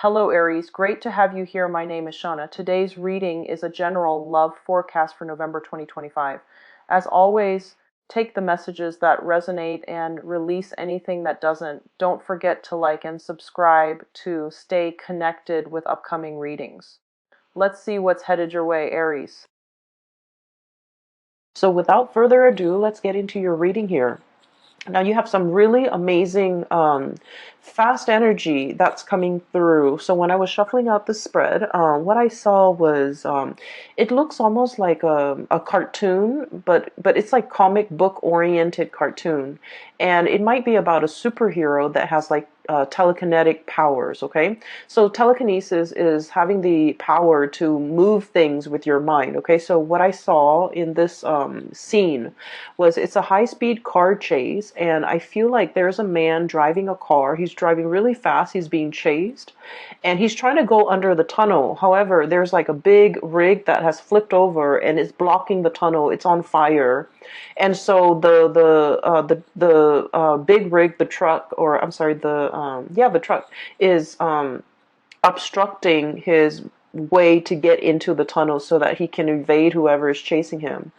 Hello Aries, great to have you here. My name is Shauna. Today's reading is a general love forecast for November 2025. As always, take the messages that resonate and release anything that doesn't. Don't forget to like and subscribe to stay connected with upcoming readings. Let's see what's headed your way, Aries. So without further ado, let's get into your reading here. Now you have some really amazing fast energy that's coming through. So when I was shuffling out the spread, what I saw was it looks almost like a cartoon, but it's like comic book oriented cartoon, and it might be about a superhero that has like telekinetic powers. Okay, so telekinesis is having the power to move things with your mind. Okay, so what I saw in this scene was it's a high-speed car chase, and I feel like there's a man driving a car. He's driving really fast. He's being chased, and he's trying to go under the tunnel. However, there's like a big rig that has flipped over and it's blocking the tunnel. It's on fire, and so the big rig, the truck, or I'm sorry, the truck is obstructing his way to get into the tunnel so that he can evade whoever is chasing him.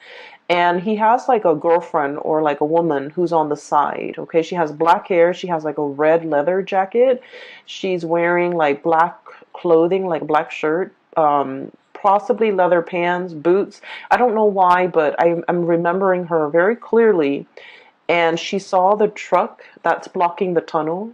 And he has like a girlfriend or like a woman who's on the side. Okay, she has black hair. She has like a red leather jacket. She's wearing like black clothing, like black shirt, possibly leather pants, boots. I don't know why, but I'm remembering her very clearly. And she saw the truck that's blocking the tunnel,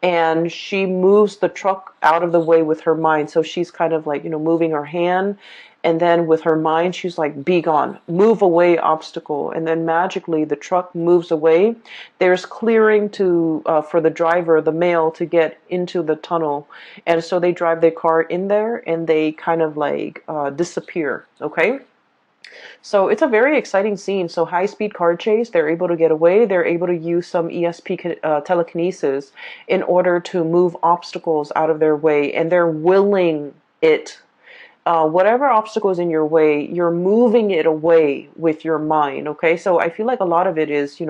and she moves the truck out of the way with her mind. So she's kind of like, moving her hand, and then with her mind she's like, be gone, move away, obstacle. And then magically the truck moves away. There's clearing to for the driver, the male, to get into the tunnel. And so they drive their car in there, and they kind of like disappear. Okay, so it's a very exciting scene. So high-speed car chase, they're able to get away. They're able to use some ESP telekinesis in order to move obstacles out of their way, and they're willing it. Whatever obstacle is in your way, you're moving it away with your mind. Okay, so I feel like a lot of it is,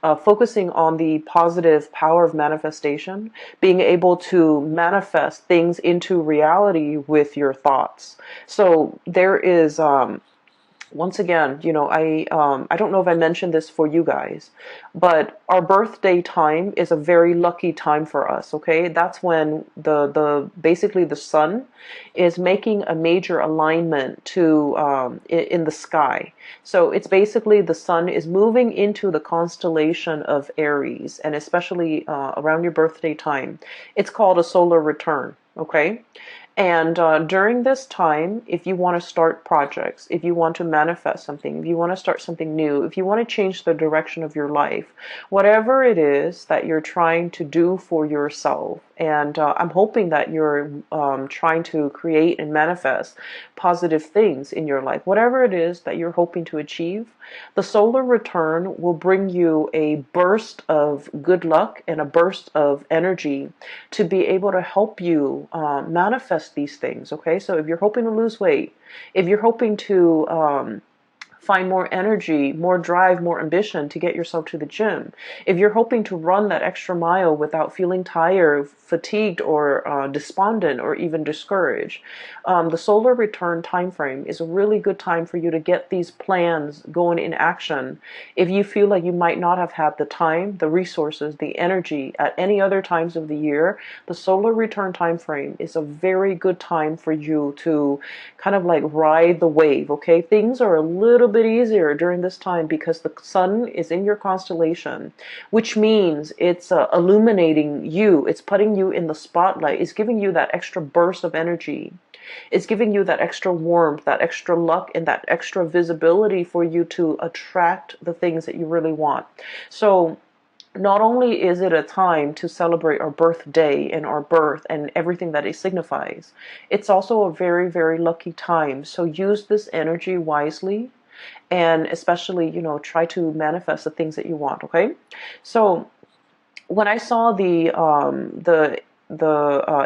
focusing on the positive power of manifestation, being able to manifest things into reality with your thoughts. So there is once again, I don't know if I mentioned this for you guys, but our birthday time is a very lucky time for us. Okay, that's when the basically the sun is making a major alignment to in the sky. So it's basically the sun is moving into the constellation of Aries, and especially around your birthday time, it's called a solar return. Okay. And during this time, if you want to start projects, if you want to manifest something, if you want to start something new, if you want to change the direction of your life, whatever it is that you're trying to do for yourself, and I'm hoping that you're trying to create and manifest positive things in your life, whatever it is that you're hoping to achieve, the solar return will bring you a burst of good luck and a burst of energy to be able to help you manifest these things. Okay, so if you're hoping to lose weight, if you're hoping to find more energy, more drive, more ambition to get yourself to the gym, if you're hoping to run that extra mile without feeling tired, fatigued, or despondent, or even discouraged, the solar return time frame is a really good time for you to get these plans going in action. If you feel like you might not have had the time, the resources, the energy at any other times of the year, the solar return time frame is a very good time for you to kind of like ride the wave. Okay, things are a little bit easier during this time because the sun is in your constellation, which means it's illuminating you, it's putting you in the spotlight, it's giving you that extra burst of energy, it's giving you that extra warmth, that extra luck, and that extra visibility for you to attract the things that you really want. So not only is it a time to celebrate our birthday and our birth and everything that it signifies, it's also a very, very lucky time. So use this energy wisely, and especially, try to manifest the things that you want. Okay, so when I saw the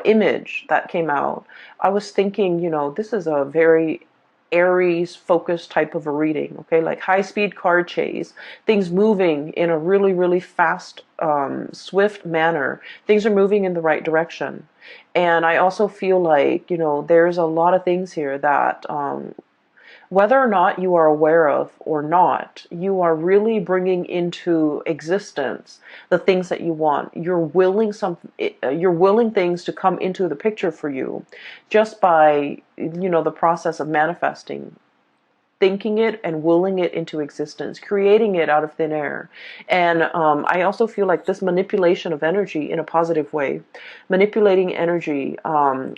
image that came out, I was thinking, this is a very Aries focused type of a reading, okay? Like high speed car chase, things moving in a really, really fast, swift manner. Things are moving in the right direction. And I also feel like, there's a lot of things here that, whether or not you are aware of or not, you are really bringing into existence the things that you want. You're willing things to come into the picture for you just by, the process of manifesting, thinking it and willing it into existence, creating it out of thin air. And I also feel like this manipulation of energy in a positive way, manipulating energy,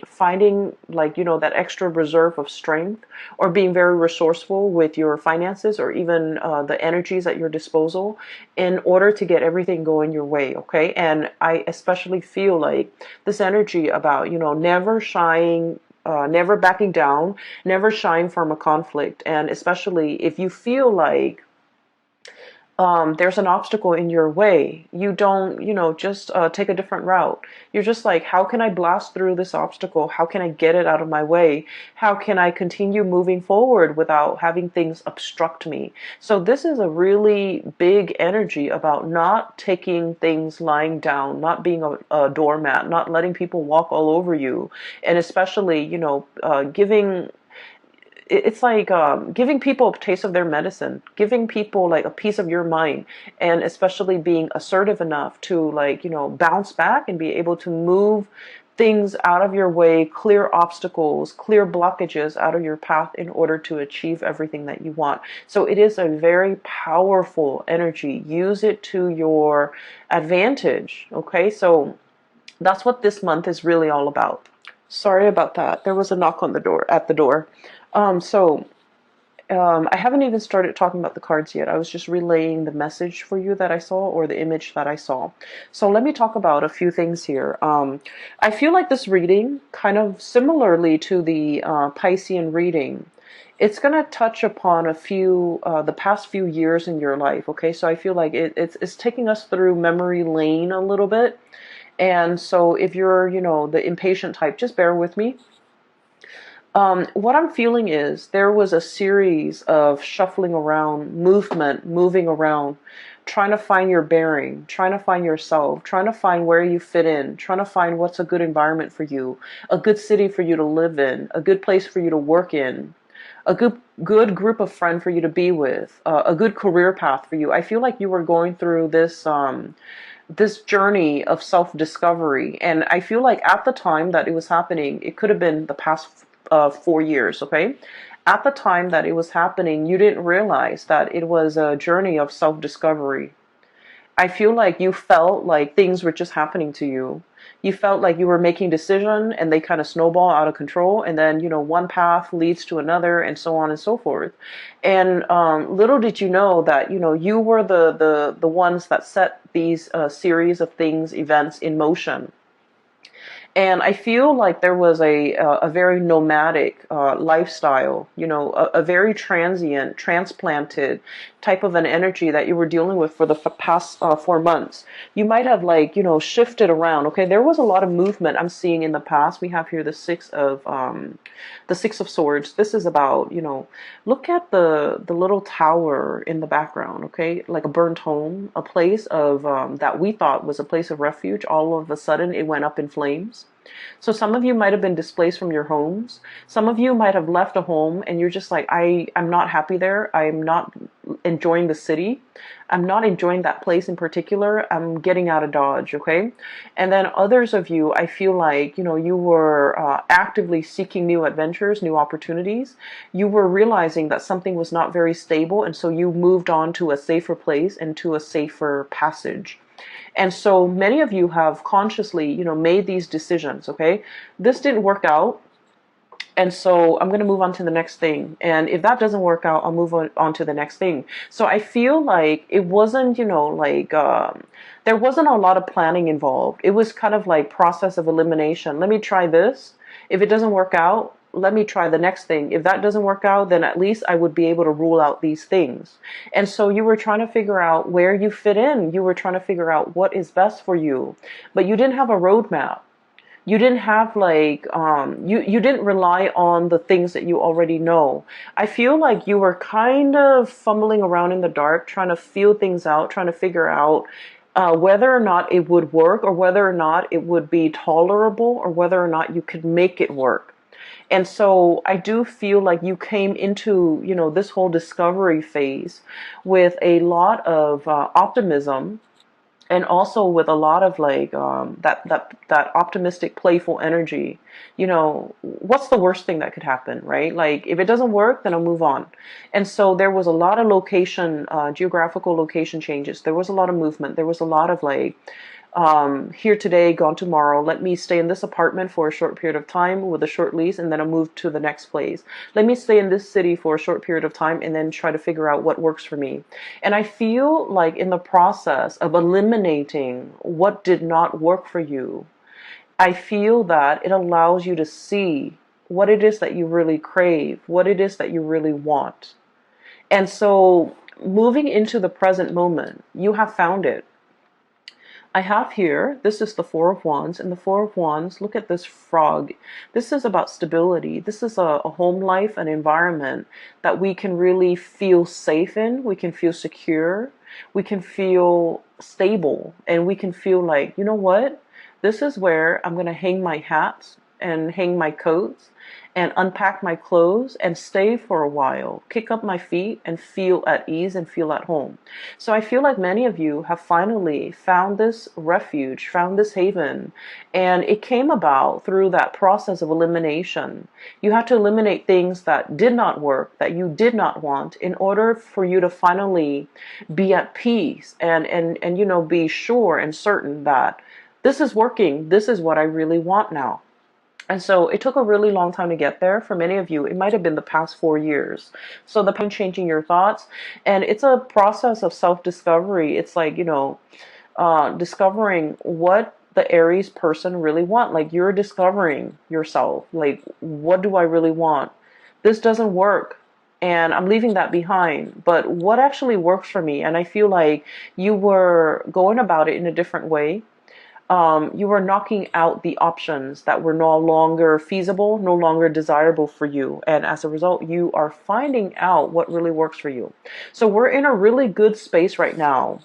finding like, that extra reserve of strength, or being very resourceful with your finances, or even the energies at your disposal in order to get everything going your way. Okay. And I especially feel like this energy about, never shying, never backing down, never shying from a conflict. And especially if you feel like there's an obstacle in your way, you don't, just take a different route. You're just like, how can I blast through this obstacle? How can I get it out of my way? How can I continue moving forward without having things obstruct me? So this is a really big energy about not taking things lying down, not being a doormat, not letting people walk all over you. And especially, giving, it's like giving people a taste of their medicine, giving people like a piece of your mind, and especially being assertive enough to like, bounce back and be able to move things out of your way, clear obstacles, clear blockages out of your path in order to achieve everything that you want. So it is a very powerful energy. Use it to your advantage. Okay, so that's what this month is really all about. Sorry about that. There was a knock on the door at the door. So I haven't even started talking about the cards yet. I was just relaying the message for you that I saw, or the image that I saw. So let me talk about a few things here. I feel like this reading, kind of similarly to the Piscean reading, it's going to touch upon a few, the past few years in your life. Okay, so I feel like it's taking us through memory lane a little bit. And so if you're, the impatient type, just bear with me. What I'm feeling is there was a series of shuffling around, moving around, trying to find your bearing, trying to find yourself, trying to find where you fit in, trying to find what's a good environment for you, a good city for you to live in, a good place for you to work in, a good group of friends for you to be with, a good career path for you. I feel like you were going through this journey of self-discovery, and I feel like at the time that it was happening, it could have been the past 4 years, okay? At the time that it was happening, you didn't realize that it was a journey of self-discovery. I feel like you felt like things were just happening to you. You felt like you were making decisions and they kind of snowball out of control, and then, one path leads to another, and so on and so forth. And little did you know that, you were the ones that set these series of things, events in motion. And I feel like there was a very nomadic lifestyle, a very transient, transplanted type of an energy that you were dealing with for the past 4 months. You might have like, shifted around. Okay, there was a lot of movement I'm seeing in the past. We have here the Six of Swords. This is about, look at the little tower in the background. Okay, like a burnt home, a place of that we thought was a place of refuge. All of a sudden, it went up in flames. So some of you might have been displaced from your homes. Some of you might have left a home and you're just like, I'm not happy there. I'm not enjoying the city. I'm not enjoying that place in particular. I'm getting out of Dodge, okay? And then others of you, I feel like, you were actively seeking new adventures, new opportunities. You were realizing that something was not very stable, and so you moved on to a safer place and to a safer passage. And so many of you have consciously, made these decisions, okay? This didn't work out. And so I'm going to move on to the next thing. And if that doesn't work out, I'll move on to the next thing. So I feel like it wasn't, there wasn't a lot of planning involved. It was kind of like process of elimination. Let me try this. If it doesn't work out, let me try the next thing. If that doesn't work out, then at least I would be able to rule out these things. And so you were trying to figure out where you fit in. You were trying to figure out what is best for you. But you didn't have a roadmap. You didn't have like you didn't rely on the things that you already know. I feel like you were kind of fumbling around in the dark, trying to feel things out, trying to figure out whether or not it would work, or whether or not it would be tolerable, or whether or not you could make it work. And so I do feel like you came into, this whole discovery phase with a lot of optimism, and also with a lot of like that optimistic, playful energy. What's the worst thing that could happen, right? Like, if it doesn't work, then I'll move on. And so there was a lot of geographical location changes. There was a lot of movement. There was a lot of like, here today, gone tomorrow. Let me stay in this apartment for a short period of time with a short lease, and then I'll move to the next place. Let me stay in this city for a short period of time, and then try to figure out what works for me. And I feel like in the process of eliminating what did not work for you, I feel that it allows you to see what it is that you really crave, what it is that you really want. And so, moving into the present moment, you have found it. I have here, this is the Four of Wands, and the Four of Wands, look at this frog. This is about stability. This is a home life, an environment that we can really feel safe in. We can feel secure. We can feel stable. And we can feel like, you know what? This is where I'm going to hang my hats and hang my coats and unpack my clothes and stay for a while, kick up my feet and feel at ease and feel at home. So I feel like many of you have finally found this refuge, found this haven, and it came about through that process of elimination. You had to eliminate things that did not work, that you did not want, in order for you to finally be at peace and be sure and certain that this is working. This is what I really want now. And so it took a really long time to get there. For many of you, it might have been the past 4 years. So the changing your thoughts, and it's a process of self-discovery. It's like, discovering what the Aries person really want. Like, you're discovering yourself. Like, what do I really want? This doesn't work, and I'm leaving that behind. But what actually works for me? And I feel like you were going about it in a different way. You were knocking out the options that were no longer feasible, no longer desirable for you. And as a result, you are finding out what really works for you. So we're in a really good space right now.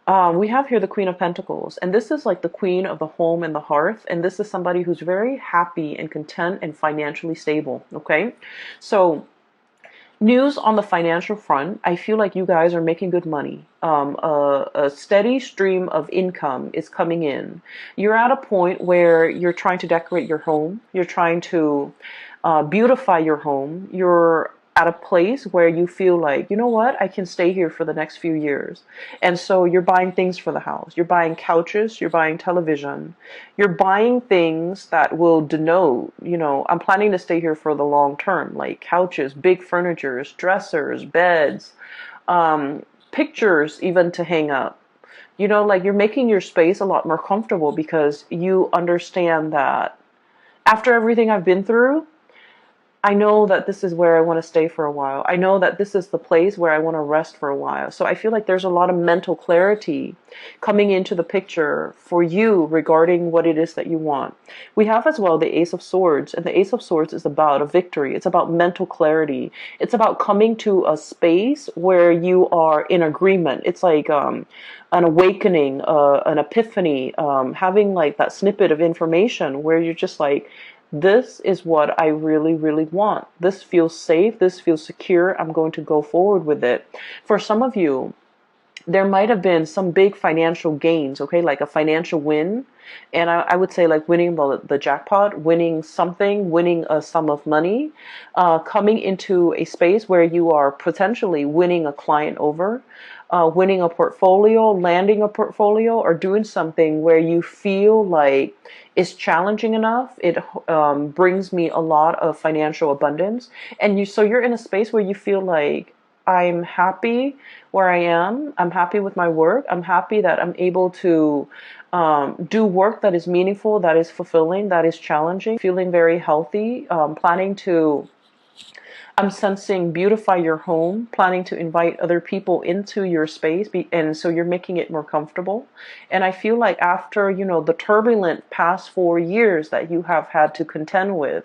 We have here the Queen of Pentacles, and this is like the queen of the home and the hearth. And this is somebody who's very happy and content and financially stable. Okay. So news on the financial front, I feel like you guys are making good money. A steady stream of income is coming in. You're at a point where you're trying to decorate your home. You're trying to beautify your home. You're at a place where you feel like, you know what, I can stay here for the next few years. And so you're buying things for the house. You're buying couches, you're buying television. You're buying things that will denote, I'm planning to stay here for the long term, like couches, big furnitures, dressers, beds, pictures even to hang up. Like, you're making your space a lot more comfortable because you understand that after everything I've been through, I know that this is where I want to stay for a while. I know that this is the place where I want to rest for a while. So I feel like there's a lot of mental clarity coming into the picture for you regarding what it is that you want. We have as well the Ace of Swords, and the Ace of Swords is about a victory. It's about mental clarity. It's about coming to a space where you are in agreement. It's like an awakening, an epiphany, having like that snippet of information where you're just like, this is what I really, really want. This feels safe. This feels secure. I'm going to go forward with it. For some of you, there might have been some big financial gains, okay, like a financial win. And I would say like winning the jackpot, winning something, winning a sum of money, coming into a space where you are potentially winning a client over, winning a portfolio, landing a portfolio, or doing something where you feel like it's challenging enough. It brings me a lot of financial abundance. And so you're in a space where you feel like, I'm happy where I am. I'm happy with my work. I'm happy that I'm able to do work that is meaningful, that is fulfilling, that is challenging, feeling very healthy, planning to I'm sensing beautify your home, planning to invite other people into your space, and so you're making it more comfortable. And I feel like after, the turbulent past 4 years that you have had to contend with,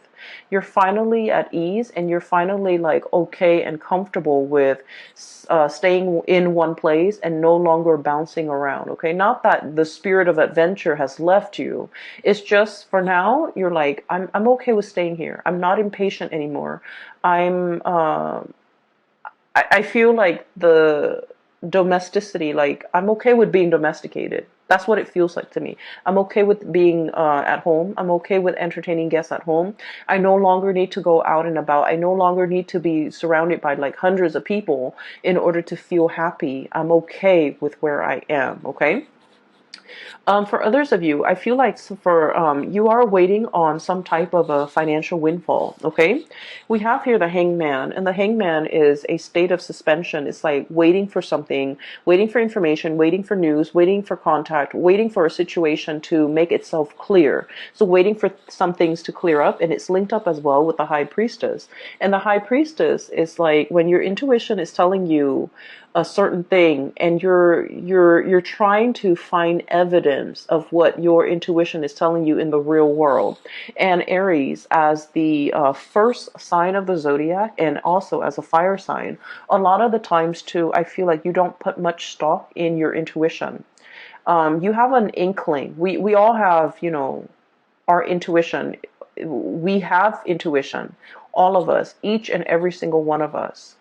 you're finally at ease and you're finally like okay and comfortable with staying in one place and no longer bouncing around. Okay, not that the spirit of adventure has left you. It's just for now you're like I'm okay with staying here. I'm not impatient anymore. I'm I feel like the domesticity, like I'm okay with being domesticated. That's what it feels like to me. I'm okay with being at home. I'm okay with entertaining guests at home. I no longer need to go out and about. I no longer need to be surrounded by like hundreds of people in order to feel happy. I'm okay with where I am. Okay. For others of you, I feel like for you are waiting on some type of a financial windfall. Okay, we have here the hangman, and the hangman is a state of suspension. It's like waiting for something, waiting for information, waiting for news, waiting for contact, waiting for a situation to make itself clear. So waiting for some things to clear up, and it's linked up as well with the high priestess. And the high priestess is like when your intuition is telling you a certain thing and you're trying to find evidence of what your intuition is telling you in the real world. And Aries, as the first sign of the zodiac and also as a fire sign, a lot of the times too I feel like you don't put much stock in your intuition. You have an inkling. We all have, our intuition. We have intuition, all of us, each and every single one of us.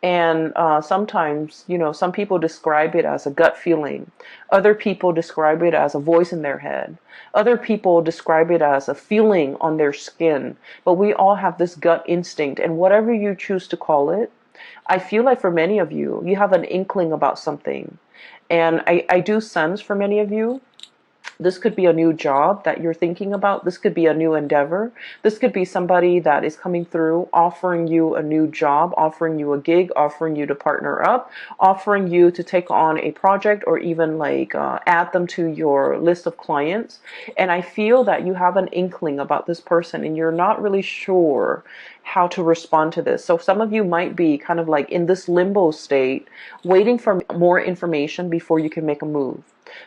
And sometimes, some people describe it as a gut feeling. Other people describe it as a voice in their head. Other people describe it as a feeling on their skin. But we all have this gut instinct. And whatever you choose to call it, I feel like for many of you, you have an inkling about something. And I do sense for many of you, this could be a new job that you're thinking about. This could be a new endeavor. This could be somebody that is coming through, offering you a new job, offering you a gig, offering you to partner up, offering you to take on a project or even like add them to your list of clients. And I feel that you have an inkling about this person and you're not really sure how to respond to this. So some of you might be kind of like in this limbo state, waiting for more information before you can make a move.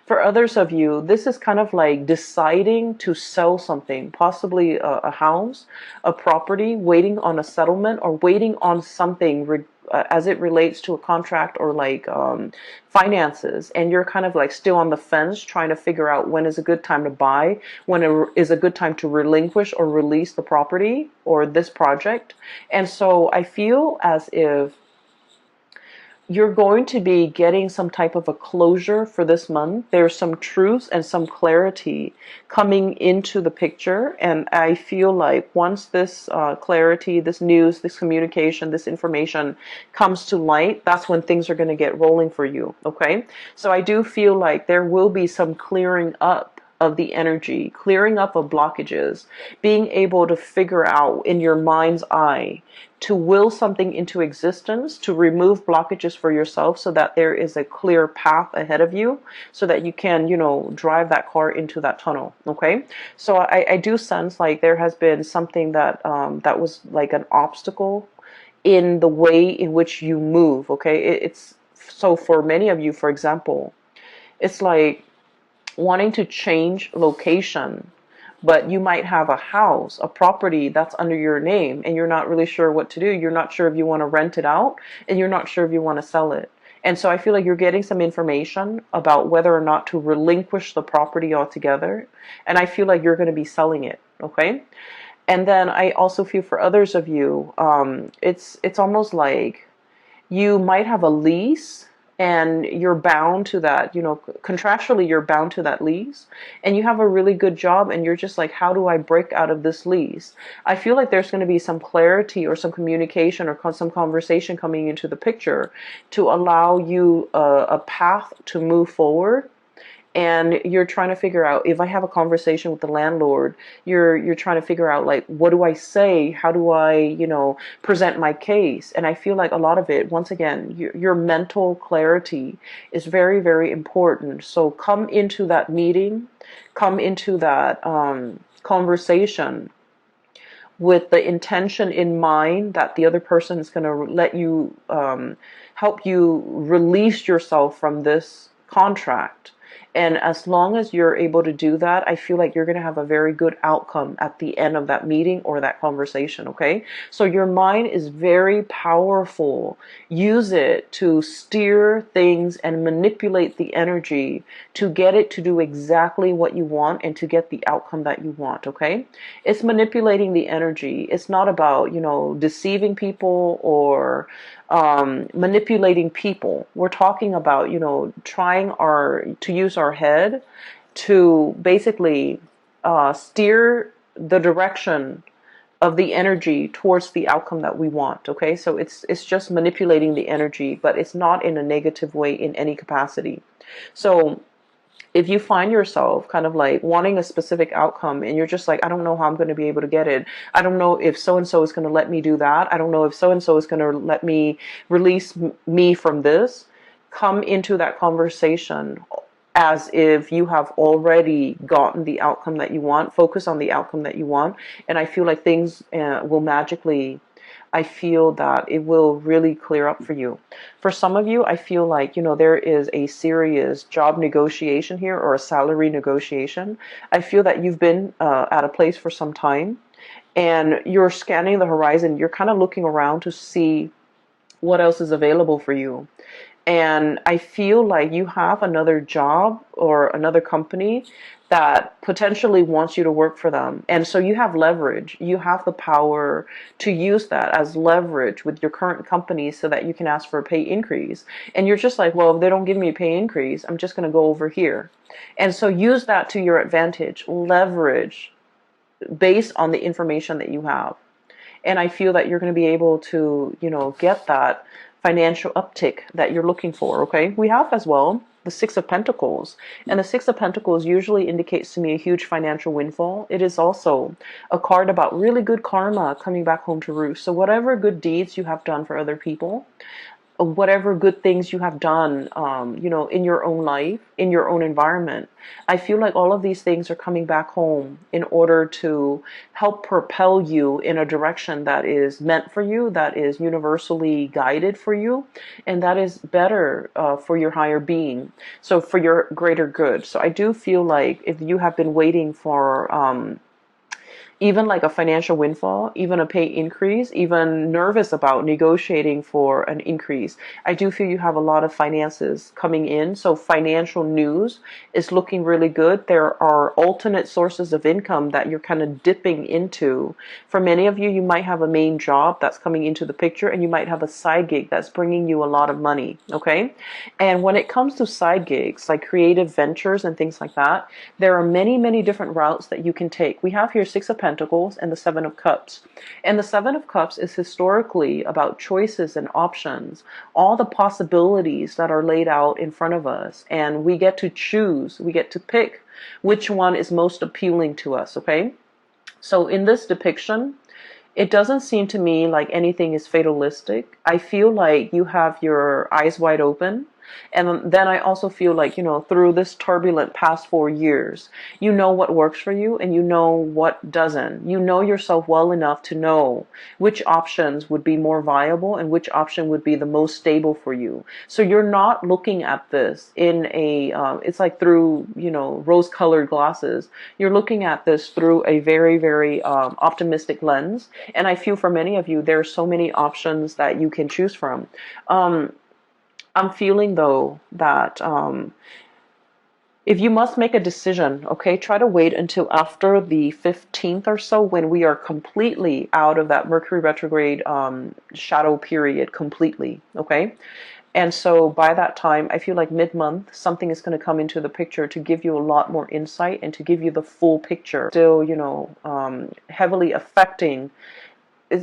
For others of you, this is kind of like deciding to sell something, possibly a house, a property, waiting on a settlement or waiting on something as it relates to a contract or like finances. And you're kind of like still on the fence trying to figure out when is a good time to buy, when it is a good time to relinquish or release the property or this project. And so I feel as if you're going to be getting some type of a closure for this month. There's some truths and some clarity coming into the picture. And I feel like once this clarity, this news, this communication, this information comes to light, that's when things are going to get rolling for you. Okay. So I do feel like there will be some clearing up of the energy, clearing up of blockages, being able to figure out in your mind's eye to will something into existence, to remove blockages for yourself so that there is a clear path ahead of you so that you can, drive that car into that tunnel. Okay. So I do sense like there has been something that, that was like an obstacle in the way in which you move. Okay. It's so for many of you, for example, it's like wanting to change location, but you might have a house, a property that's under your name, and you're not really sure what to do. You're not sure if you want to rent it out, and you're not sure if you want to sell it. And so I feel like you're getting some information about whether or not to relinquish the property altogether. And I feel like you're going to be selling it. Okay. And then I also feel for others of you, it's almost like you might have a lease and you're bound to that, contractually you're bound to that lease and you have a really good job and you're just like, how do I break out of this lease? I feel like there's going to be some clarity or some communication or some conversation coming into the picture to allow you a path to move forward. And you're trying to figure out, if I have a conversation with the landlord, you're trying to figure out like, what do I say? How do I, present my case? And I feel like a lot of it, once again, your mental clarity is very, very important. So come into that meeting, come into that conversation with the intention in mind that the other person is going to let you, help you release yourself from this contract. And as long as you're able to do that, I feel like you're going to have a very good outcome at the end of that meeting or that conversation, okay? So your mind is very powerful. Use it to steer things and manipulate the energy to get it to do exactly what you want and to get the outcome that you want, okay? It's manipulating the energy. It's not about, deceiving people or manipulating people. We're talking about, trying to use our head to basically steer the direction of the energy towards the outcome that we want. Okay, so it's just manipulating the energy, but it's not in a negative way in any capacity. So if you find yourself kind of like wanting a specific outcome and you're just like, I don't know how I'm going to be able to get it. I don't know if so and so is going to let me do that. I don't know if so and so is going to let me release me from this. Come into that conversation as if you have already gotten the outcome that you want. Focus on the outcome that you want. And I feel like things will magically, I feel that it will really clear up for you. For some of you, I feel like, there is a serious job negotiation here or a salary negotiation. I feel that you've been at a place for some time and you're scanning the horizon. You're kind of looking around to see what else is available for you. And I feel like you have another job or another company that potentially wants you to work for them. And so you have leverage. You have the power to use that as leverage with your current company so that you can ask for a pay increase. And you're just like, well, if they don't give me a pay increase, I'm just going to go over here. And so use that to your advantage. Leverage based on the information that you have. And I feel that you're going to be able to, get that financial uptick that you're looking for, okay? We have as well the Six of Pentacles. And the Six of Pentacles usually indicates to me a huge financial windfall. It is also a card about really good karma coming back home to roost. So whatever good deeds you have done for other people, whatever good things you have done, in your own life, in your own environment. I feel like all of these things are coming back home in order to help propel you in a direction that is meant for you, that is universally guided for you, and that is better for your higher being. So for your greater good. So I do feel like if you have been waiting for even like a financial windfall, even a pay increase, even nervous about negotiating for an increase, I do feel you have a lot of finances coming in. So financial news is looking really good. There are alternate sources of income that you're kind of dipping into. For many of you, you might have a main job that's coming into the picture and you might have a side gig that's bringing you a lot of money. Okay. And when it comes to side gigs, like creative ventures and things like that, there are many, many different routes that you can take. We have here Six of Pentacles and the Seven of Cups. And the Seven of Cups is historically about choices and options, all the possibilities that are laid out in front of us. And we get to choose, we get to pick which one is most appealing to us, okay? So in this depiction, it doesn't seem to me like anything is fatalistic. I feel like you have your eyes wide open. And then I also feel like, through this turbulent past 4 years, you know what works for you and you know what doesn't. You know yourself well enough to know which options would be more viable and which option would be the most stable for you. So you're not looking at this in it's like through, rose-colored glasses. You're looking at this through a very, very optimistic lens. And I feel for many of you, there are so many options that you can choose from. I'm feeling though that if you must make a decision, okay, try to wait until after the 15th or so when we are completely out of that Mercury retrograde shadow period completely, okay? And so by that time, I feel like mid-month, something is going to come into the picture to give you a lot more insight and to give you the full picture. Still, heavily affecting.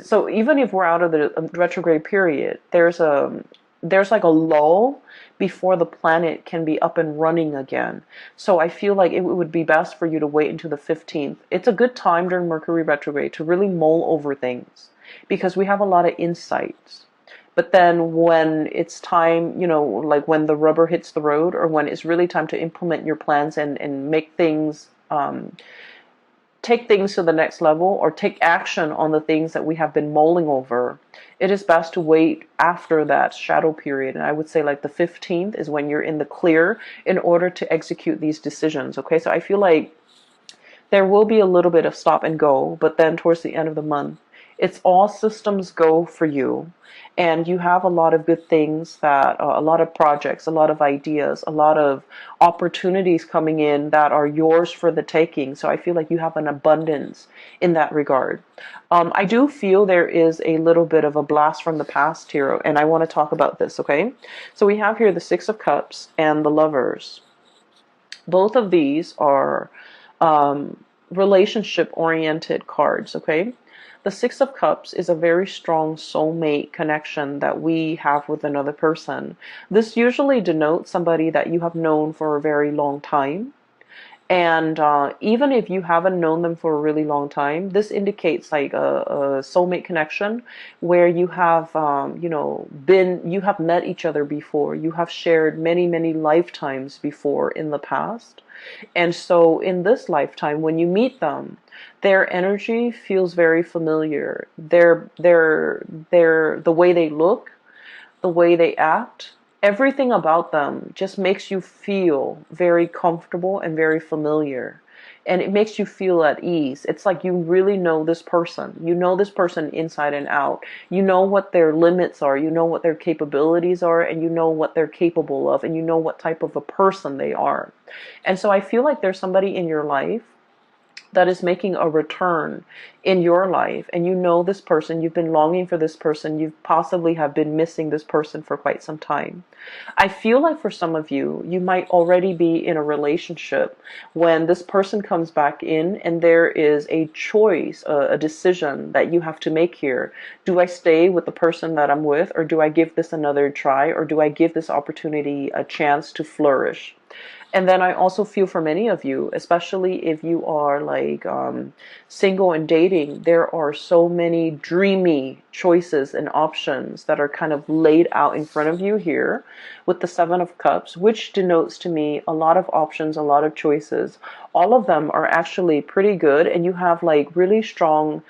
So even if we're out of the retrograde period, there's like a lull before the planet can be up and running again. So I feel like it would be best for you to wait until the 15th. It's a good time during Mercury retrograde to really mull over things because we have a lot of insights. But then when it's time, like when the rubber hits the road or when it's really time to implement your plans and make things take things to the next level or take action on the things that we have been mulling over, it is best to wait after that shadow period. And I would say like the 15th is when you're in the clear in order to execute these decisions. Okay, so I feel like there will be a little bit of stop and go, but then towards the end of the month, it's all systems go for you. And you have a lot of good things that, a lot of projects, a lot of ideas, a lot of opportunities coming in that are yours for the taking. So I feel like you have an abundance in that regard. I do feel there is a little bit of a blast from the past here, and I want to talk about this, okay? So we have here the Six of Cups and the Lovers. Both of these are relationship oriented cards, okay? The Six of Cups is a very strong soulmate connection that we have with another person. This usually denotes somebody that you have known for a very long time. And even if you haven't known them for a really long time, this indicates like a soulmate connection where you have, you have met each other before. You have shared many, many lifetimes before in the past. And so in this lifetime, when you meet them, their energy feels very familiar. The way they look, the way they act, everything about them just makes you feel very comfortable and very familiar. And it makes you feel at ease. It's like you really know this person. You know this person inside and out. You know what their limits are. You know what their capabilities are. And you know what they're capable of. And you know what type of a person they are. And so I feel like there's somebody in your life that is making a return in your life, and you know this person, you've been longing for this person, you possibly have been missing this person for quite some time. I feel like for some of you, you might already be in a relationship when this person comes back in and there is a choice, a decision that you have to make here. Do I stay with the person that I'm with, or do I give this another try, or do I give this opportunity a chance to flourish? And then I also feel for many of you, especially if you are like single and dating, there are so many dreamy choices and options that are kind of laid out in front of you here with the Seven of Cups, which denotes to me a lot of options, a lot of choices. All of them are actually pretty good, and you have like really strong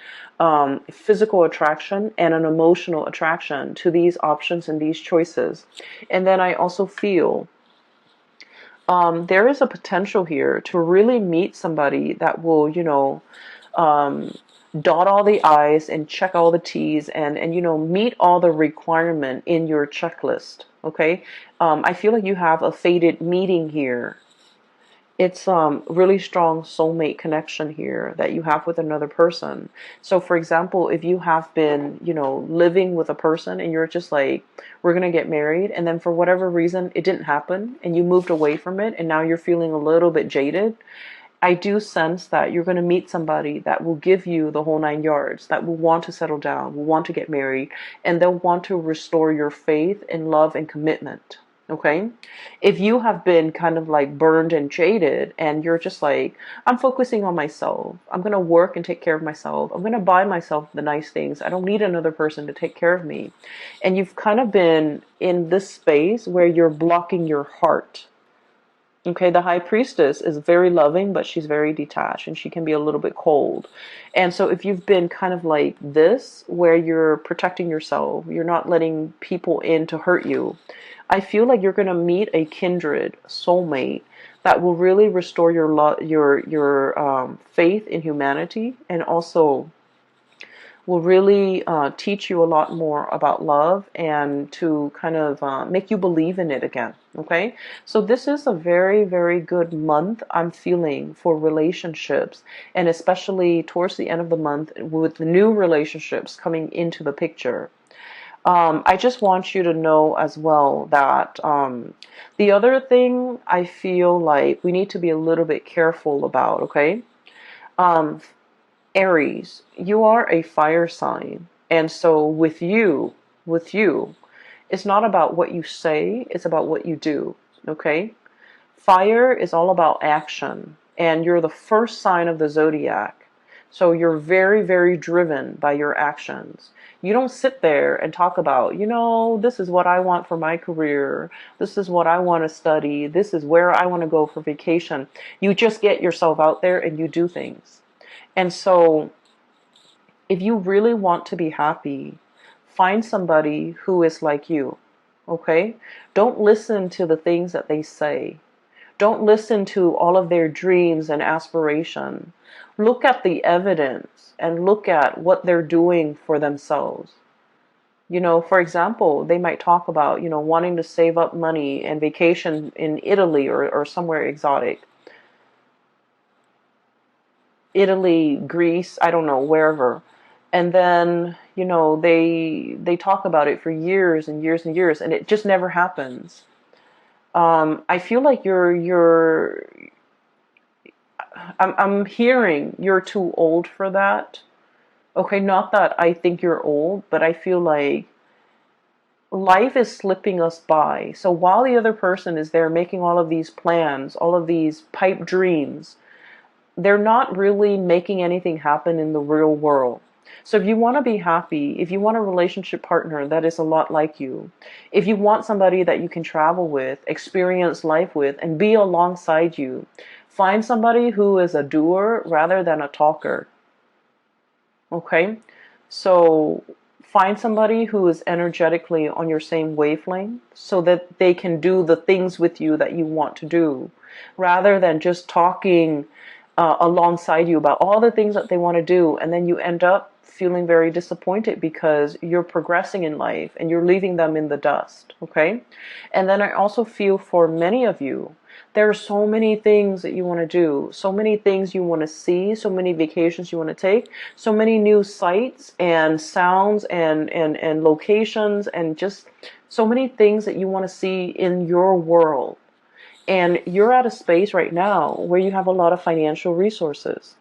physical attraction and an emotional attraction to these options and these choices. And then I also feel there is a potential here to really meet somebody that will, dot all the I's and check all the T's and meet all the requirement in your checklist. Okay. I feel like you have a fated meeting here. It's really strong soulmate connection here that you have with another person. So for example, if you have been, living with a person and you're just like, we're going to get married, and then for whatever reason it didn't happen and you moved away from it and now you're feeling a little bit jaded, I do sense that you're going to meet somebody that will give you the whole 9 yards, that will want to settle down, will want to get married, and they'll want to restore your faith in love and commitment. Okay, if you have been kind of like burned and jaded and you're just like, I'm focusing on myself, I'm going to work and take care of myself, I'm going to buy myself the nice things, I don't need another person to take care of me, and you've kind of been in this space where you're blocking your heart. Okay, the High Priestess is very loving, but she's very detached and she can be a little bit cold. And so if you've been kind of like this, where you're protecting yourself, you're not letting people in to hurt you, I feel like you're going to meet a kindred soulmate that will really restore your faith in humanity, and also will really teach you a lot more about love and to kind of make you believe in it again. Okay, so this is a very, very good month I'm feeling for relationships, and especially towards the end of the month with new relationships coming into the picture. I just want you to know as well that the other thing I feel like we need to be a little bit careful about, okay? Um, Aries, you are a fire sign. And so with you, it's not about what you say, it's about what you do, okay? Fire is all about action, and you're the first sign of the zodiac. So you're very, very driven by your actions. You don't sit there and talk about, this is what I want for my career. This is what I want to study. This is where I want to go for vacation. You just get yourself out there and you do things. And so if you really want to be happy, find somebody who is like you. Okay? Don't listen to the things that they say. Don't listen to all of their dreams and aspiration. Look at the evidence and look at what they're doing for themselves. For example, they might talk about, wanting to save up money and vacation in Italy or somewhere exotic. Italy, Greece, I don't know, wherever. And then, they talk about it for years and years and years, and it just never happens. I feel like I'm hearing you're too old for that. Okay, not that I think you're old, but I feel like life is slipping us by. So while the other person is there making all of these plans, all of these pipe dreams, they're not really making anything happen in the real world. So if you want to be happy, if you want a relationship partner that is a lot like you, if you want somebody that you can travel with, experience life with, and be alongside you, find somebody who is a doer rather than a talker. Okay? So find somebody who is energetically on your same wavelength so that they can do the things with you that you want to do rather than just talking alongside you about all the things that they want to do, and then you end up feeling very disappointed because you're progressing in life and you're leaving them in the dust. Okay? And then I also feel for many of you, there are so many things that you want to do, so many things you want to see, so many vacations you want to take, so many new sights and sounds and locations, and just so many things that you want to see in your world. And you're at a space right now where you have a lot of financial resources.